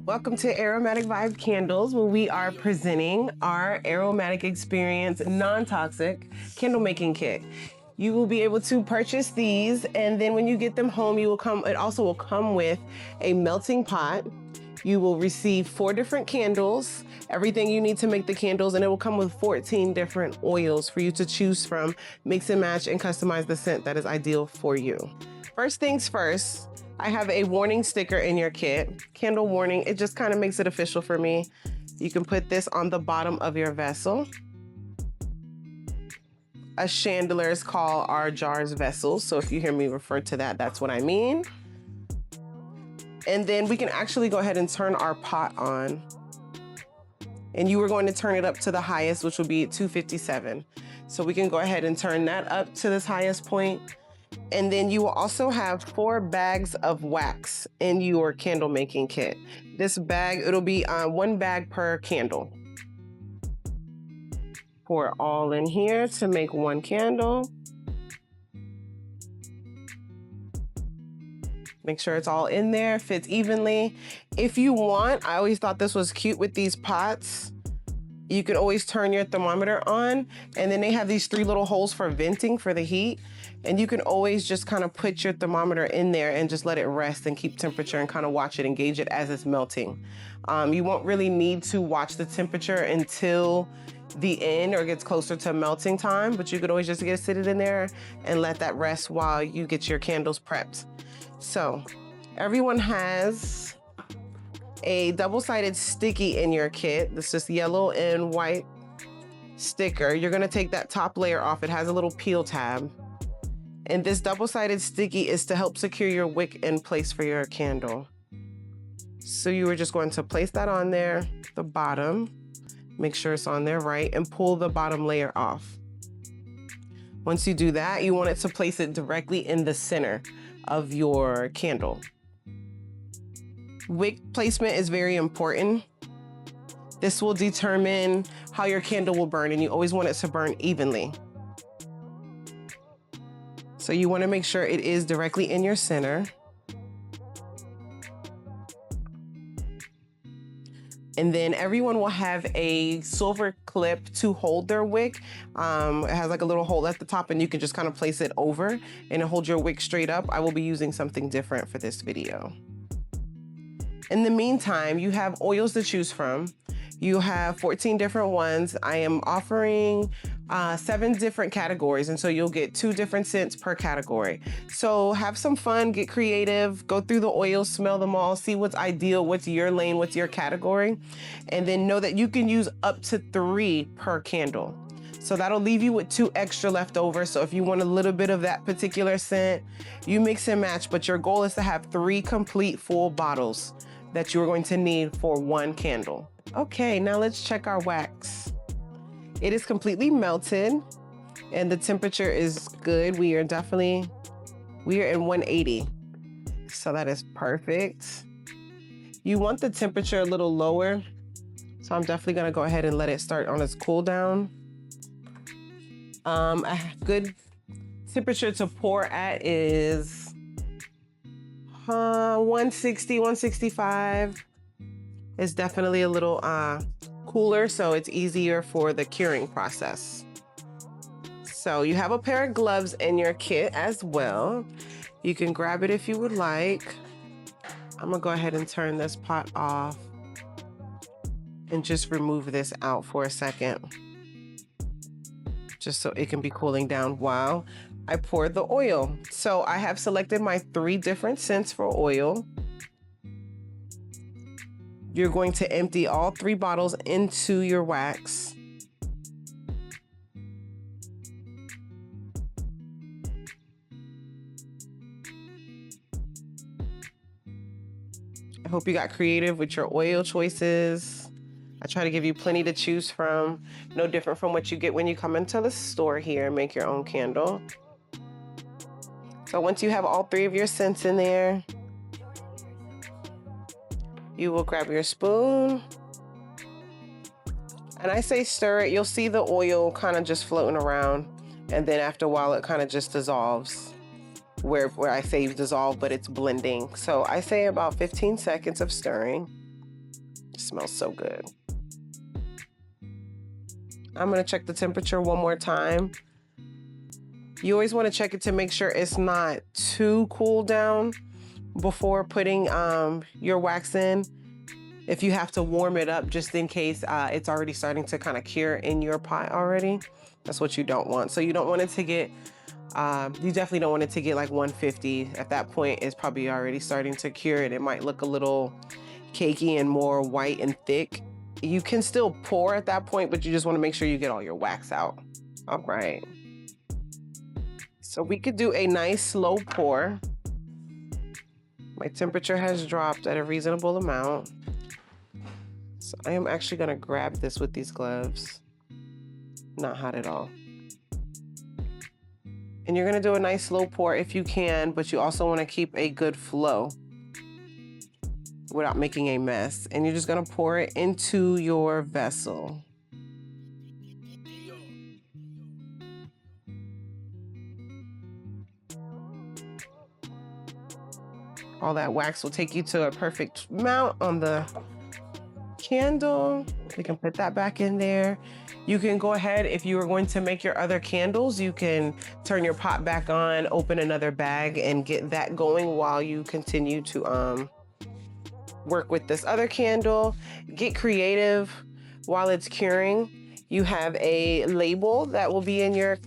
Welcome to Aromatic Vibe Candles, where we are presenting our Aromatic Experience non-toxic candle making kit. You will be able to purchase these, and then when you get them home, it also will come with a melting pot. You will receive 4 different candles, everything you need to make the candles, and it will come with 14 different oils for you to choose from, mix and match, and customize the scent that is ideal for you. First things first, I have a warning sticker in your kit, candle warning. It just kind of makes it official for me. You can put this on the bottom of your vessel. As chandeliers call our jars vessels, so if you hear me refer to that, that's what I mean. And then we can actually go ahead and turn our pot on. And you are going to turn it up to the highest, which will be at 257. So we can go ahead and turn that up to this highest point. And then you will also have 4 bags of wax in your candle making kit. This bag, it'll be 1 bag per candle. Pour it all in here to make 1 candle. Make sure it's all in there, fits evenly. If you want, I always thought this was cute with these pots. You can always turn your thermometer on, and then they have these 3 little holes for venting for the heat. And you can always just kind of put your thermometer in there and just let it rest and keep temperature and kind of watch it and gauge it as it's melting. You won't really need to watch the temperature until the end or gets closer to melting time, but you could always just sit it in there and let that rest while you get your candles prepped. So everyone has a double-sided sticky in your kit. This is yellow and white sticker. You're gonna take that top layer off. It has a little peel tab. And this double-sided sticky is to help secure your wick in place for your candle. So you are just going to place that on there, the bottom, make sure it's on there right, and pull the bottom layer off. Once you do that, you want it to place it directly in the center of your candle. Wick placement is very important. This will determine how your candle will burn, and you always want it to burn evenly. So you want to make sure it is directly in your center. And then everyone will have a silver clip to hold their wick. It has like a little hole at the top, and you can just kind of place it over and it'll hold your wick straight up. I will be using something different for this video. In the meantime, you have oils to choose from. You have 14 different ones. I am offering 7 different categories, and so you'll get 2 different scents per category. So have some fun, get creative, go through the oils, smell them all, see what's ideal, what's your lane, what's your category, and then know that you can use up to 3 per candle. So that'll leave you with 2 extra left over. So if you want a little bit of that particular scent, you mix and match, but your goal is to have 3 complete full bottles that you're going to need for 1 candle. Okay, now let's check our wax. It is completely melted and the temperature is good. We are in 180. So that is perfect. You want the temperature a little lower. So I'm definitely gonna go ahead and let it start on its cool down. A good temperature to pour at is 160, 165. It's definitely a little cooler, so it's easier for the curing process. So you have a pair of gloves in your kit as well. You can grab it if you would like. I'm gonna go ahead and turn this pot off and just remove this out for a second, just so it can be cooling down while I pour the oil. So I have selected my 3 different scents for oil. You're going to empty all 3 bottles into your wax. I hope you got creative with your oil choices. I try to give you plenty to choose from, no different from what you get when you come into the store here and make your own candle. So once you have all 3 of your scents in there, you will grab your spoon, and I say stir it. You'll see the oil kind of just floating around, and then after a while it kind of just dissolves. Where I say dissolve, but it's blending. So I say about 15 seconds of stirring. smells so good. I'm gonna check the temperature one more time. You always wanna check it to make sure it's not too cool down before putting your wax in. If you have to warm it up just in case it's already starting to kind of cure in your pot already, that's what you don't want. So you don't want it to get, you definitely don't want it to get like 150. At that point, it's probably already starting to cure and it might look a little cakey and more white and thick. You can still pour at that point, but you just want to make sure you get all your wax out. All right. So we could do a nice slow pour. My temperature has dropped at a reasonable amount. So I am actually gonna grab this with these gloves. Not hot at all. And you're gonna do a nice slow pour if you can, but you also wanna keep a good flow without making a mess. And you're just gonna pour it into your vessel. All that wax will take you to a perfect amount on the candle. You can put that back in there. You can go ahead, if you are going to make your other candles, you can turn your pot back on, open another bag and get that going while you continue to work with this other candle. Get creative while it's curing. You have a label that will be in your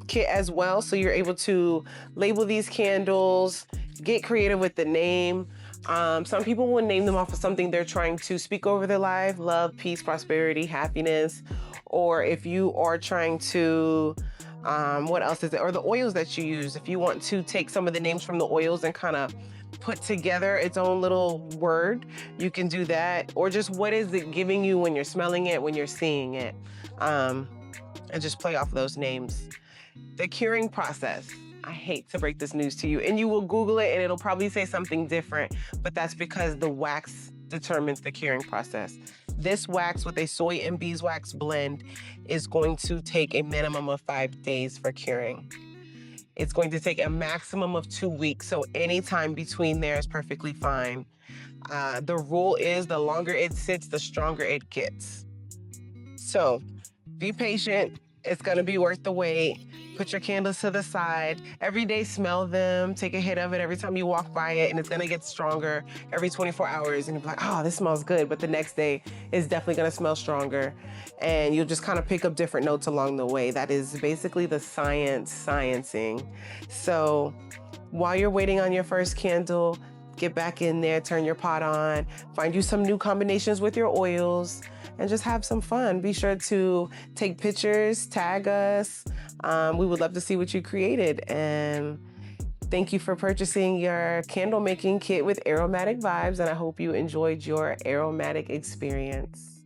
kit as well. So you're able to label these candles, get creative with the name. Some people will name them off of something they're trying to speak over their life: love, peace, prosperity, happiness. Or if you are trying to, what else is it? Or the oils that you use. If you want to take some of the names from the oils and kind of put together its own little word, you can do that. Or just what is it giving you when you're smelling it, when you're seeing it, and just play off those names. The curing process. I hate to break this news to you, and you will Google it and it'll probably say something different, but that's because the wax determines the curing process. This wax with a soy and beeswax blend is going to take a minimum of 5 days for curing. It's going to take a maximum of 2 weeks, so any time between there is perfectly fine. The rule is the longer it sits, the stronger it gets. So be patient. It's gonna be worth the wait. Put your candles to the side. Every day, smell them. Take a hit of it every time you walk by it, and it's gonna get stronger every 24 hours. And you'll be like, oh, this smells good. But the next day is definitely gonna smell stronger. And you'll just kind of pick up different notes along the way. That is basically the sciencing. So while you're waiting on your first candle, get back in there, turn your pot on, find you some new combinations with your oils, and just have some fun. Be sure to take pictures, tag us. We would love to see what you created. And thank you for purchasing your candle making kit with Aromatic Vibes. And I hope you enjoyed your aromatic experience.